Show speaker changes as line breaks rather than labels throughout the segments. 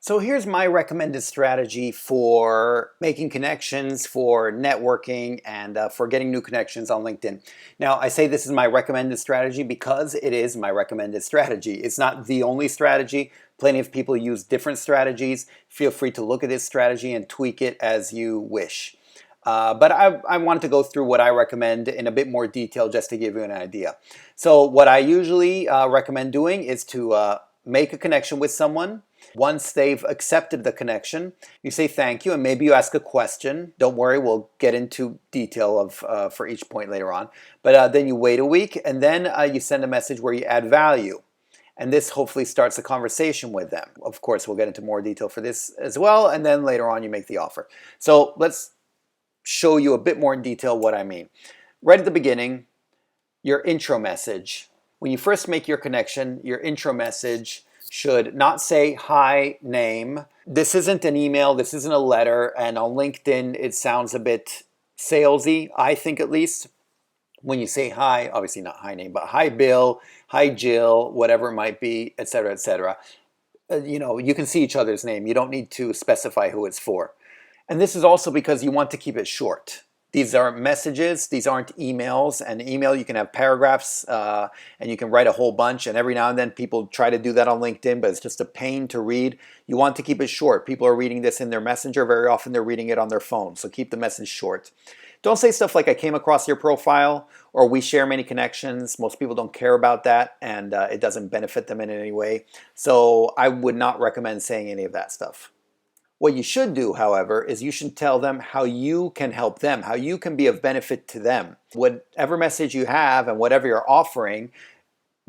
So here's my recommended strategy for making connections, for networking, and for getting new connections on LinkedIn. Now, I say this is my recommended strategy because it is my recommended strategy. It's not the only strategy. Plenty of people use different strategies. Feel free to look at this strategy and tweak it as you wish. But I wanted to go through what I recommend in a bit more detail just to give you an idea. So what I usually recommend doing is to make a connection with someone. Once they've accepted the connection, you say thank you, and maybe you ask a question. Don't worry, we'll get into detail of for each point later on. But then you wait a week, and then you send a message where you add value. And this hopefully starts a conversation with them. Of course, we'll get into more detail for this as well, and then later on you make the offer. So let's show you a bit more in detail what I mean. Right at the beginning, your intro message. When you first make your connection, your intro message should not say hi, name. This isn't an email, this isn't a letter, and on LinkedIn it sounds a bit salesy, I think at least. When you say hi, obviously not hi name, but hi Bill, hi Jill, whatever it might be, etc., etc. You can see each other's name. You don't need to specify who it's for. And this is also because you want to keep it short. These aren't messages, these aren't emails. And email, you can have paragraphs and you can write a whole bunch. And every now and then people try to do that on LinkedIn, but it's just a pain to read. You want to keep it short. People are reading this in their messenger. Very often they're reading it on their phone. So keep the message short. Don't say stuff like I came across your profile or we share many connections. Most people don't care about that and it doesn't benefit them in any way. So I would not recommend saying any of that stuff. What you should do, however, is you should tell them how you can help them, how you can be of benefit to them. Whatever message you have and whatever you're offering,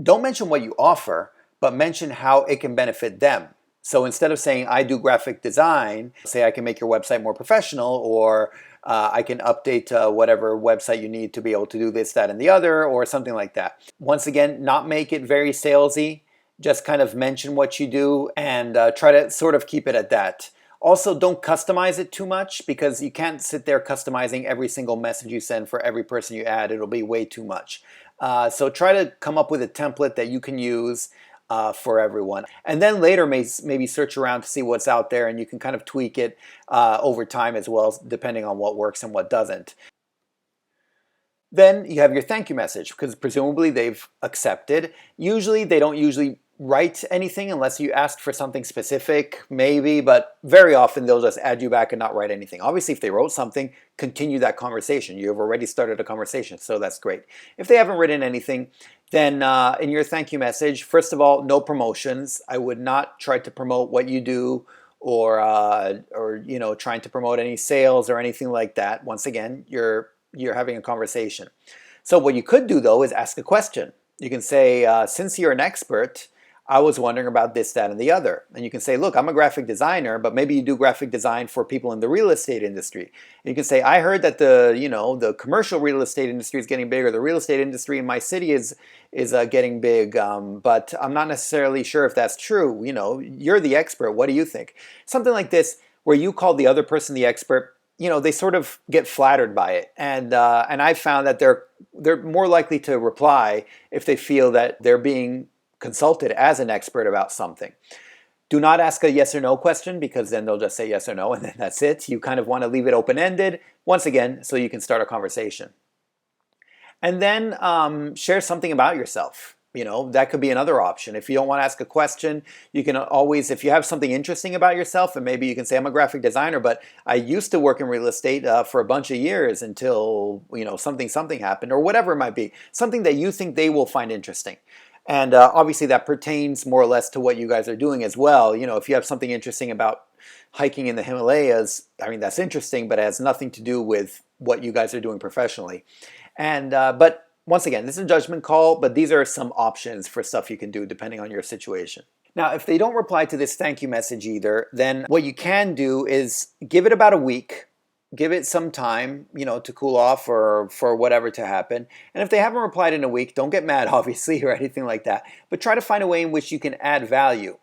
don't mention what you offer, but mention how it can benefit them. So instead of saying, I do graphic design, say I can make your website more professional, or I can update whatever website you need to be able to do this, that, and the other, or something like that. Once again, not make it very salesy. Just kind of mention what you do and try to sort of keep it at that. Also, don't customize it too much because you can't sit there customizing every single message you send for every person you add. It'll be way too much. So try to come up with a template that you can use for everyone. And then later maybe search around to see what's out there and you can kind of tweak it over time as well, depending on what works and what doesn't. Then you have your thank you message because presumably they've accepted. Usually they don't write anything unless you ask for something specific, maybe, but very often they'll just add you back and not write anything. Obviously, if they wrote something, continue that conversation. You've already started a conversation, so that's great. If they haven't written anything, then in your thank you message, first of all, no promotions. I would not try to promote what you do or trying to promote any sales or anything like that. Once again, you're having a conversation. So what you could do, though, is ask a question. You can say, since you're an expert, I was wondering about this, that, and the other. And you can say, look, I'm a graphic designer, but maybe you do graphic design for people in the real estate industry. And you can say, I heard that the commercial real estate industry is getting bigger. The real estate industry in my city is getting big, but I'm not necessarily sure if that's true. You're the expert. What do you think? Something like this, where you call the other person the expert. They sort of get flattered by it, and I found that they're more likely to reply if they feel that they're being consulted as an expert about something. Do not ask a yes or no question because then they'll just say yes or no and then that's it. You kind of want to leave it open-ended, once again, so you can start a conversation. And then share something about yourself. That could be another option. If you don't want to ask a question, you can always, if you have something interesting about yourself, and maybe you can say, I'm a graphic designer, but I used to work in real estate for a bunch of years until, something happened, or whatever it might be. Something that you think they will find interesting. And obviously that pertains more or less to what you guys are doing as well. If you have something interesting about hiking in the Himalayas, that's interesting, but it has nothing to do with what you guys are doing professionally. And but once again, this is a judgment call, but these are some options for stuff you can do depending on your situation. Now, if they don't reply to this thank you message either, then what you can do is give it about a week. Give it some time, to cool off or for whatever to happen. And if they haven't replied in a week, don't get mad, obviously, or anything like that. But try to find a way in which you can add value.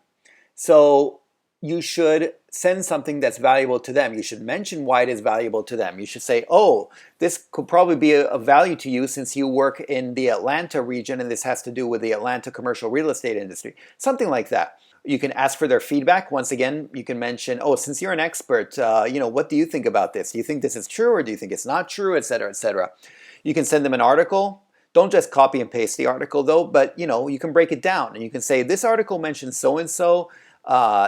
So you should send something that's valuable to them. You should mention why it is valuable to them. You should say, oh, this could probably be of value to you since you work in the Atlanta region and this has to do with the Atlanta commercial real estate industry. Something like that. You can ask for their feedback. Once again, you can mention, oh, since you're an expert, what do you think about this? Do you think this is true or do you think it's not true, et cetera, et cetera. You can send them an article. Don't just copy and paste the article though, but you can break it down and you can say, this article mentions so-and-so.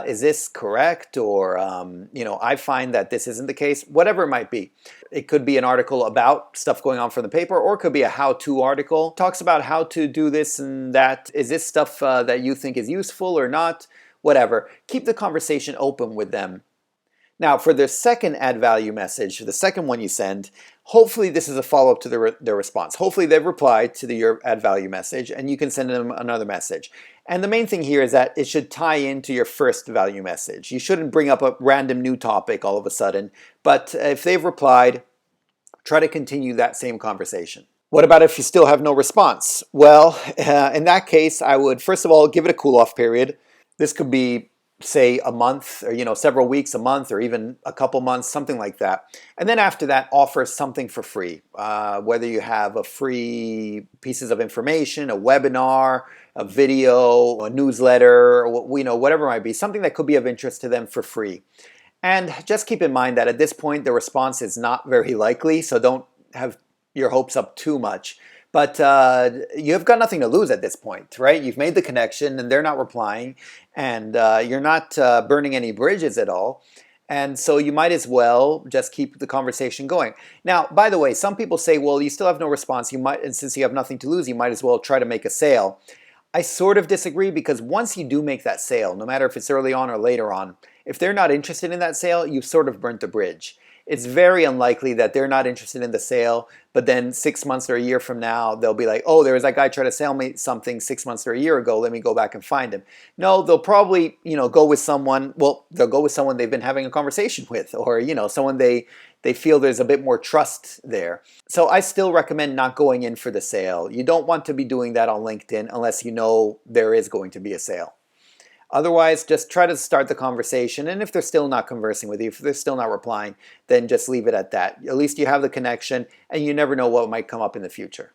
Is this correct? Or, I find that this isn't the case, whatever it might be. It could be an article about stuff going on from the paper, or it could be a how-to article. Talks about how to do this and that. Is this stuff that you think is useful or not? Whatever. Keep the conversation open with them. Now, for the second add value message, the second one you send, hopefully this is a follow-up to their response. Hopefully they've replied to your add value message and you can send them another message. And the main thing here is that it should tie into your first value message. You shouldn't bring up a random new topic all of a sudden, but if they've replied, try to continue that same conversation. What about if you still have no response? Well, in that case, I would first of all give it a cool-off period. This could be, say, a month, or several weeks, a month, or even a couple months, something like that. And then after that, offer something for free. Whether you have a free pieces of information, a webinar, a video, a newsletter, whatever it might be, something that could be of interest to them for free. And just keep in mind that at this point, the response is not very likely, so don't have your hopes up too much. But you've got nothing to lose at this point, right? You've made the connection and they're not replying, and you're not burning any bridges at all. And so you might as well just keep the conversation going. Now, by the way, some people say, well, you still have no response. And since you have nothing to lose, you might as well try to make a sale. I sort of disagree, because once you do make that sale, no matter if it's early on or later on, if they're not interested in that sale, you've sort of burnt the bridge. It's very unlikely that they're not interested in the sale, but then 6 months or a year from now, they'll be like, oh, there was that guy trying to sell me something 6 months or a year ago. Let me go back and find him. No, they'll probably, go with someone, they'll go with someone they've been having a conversation with, or, someone they feel there's a bit more trust there. So I still recommend not going in for the sale. You don't want to be doing that on LinkedIn unless you know there is going to be a sale. Otherwise, just try to start the conversation, and if they're still not conversing with you, if they're still not replying, then just leave it at that. At least you have the connection, and you never know what might come up in the future.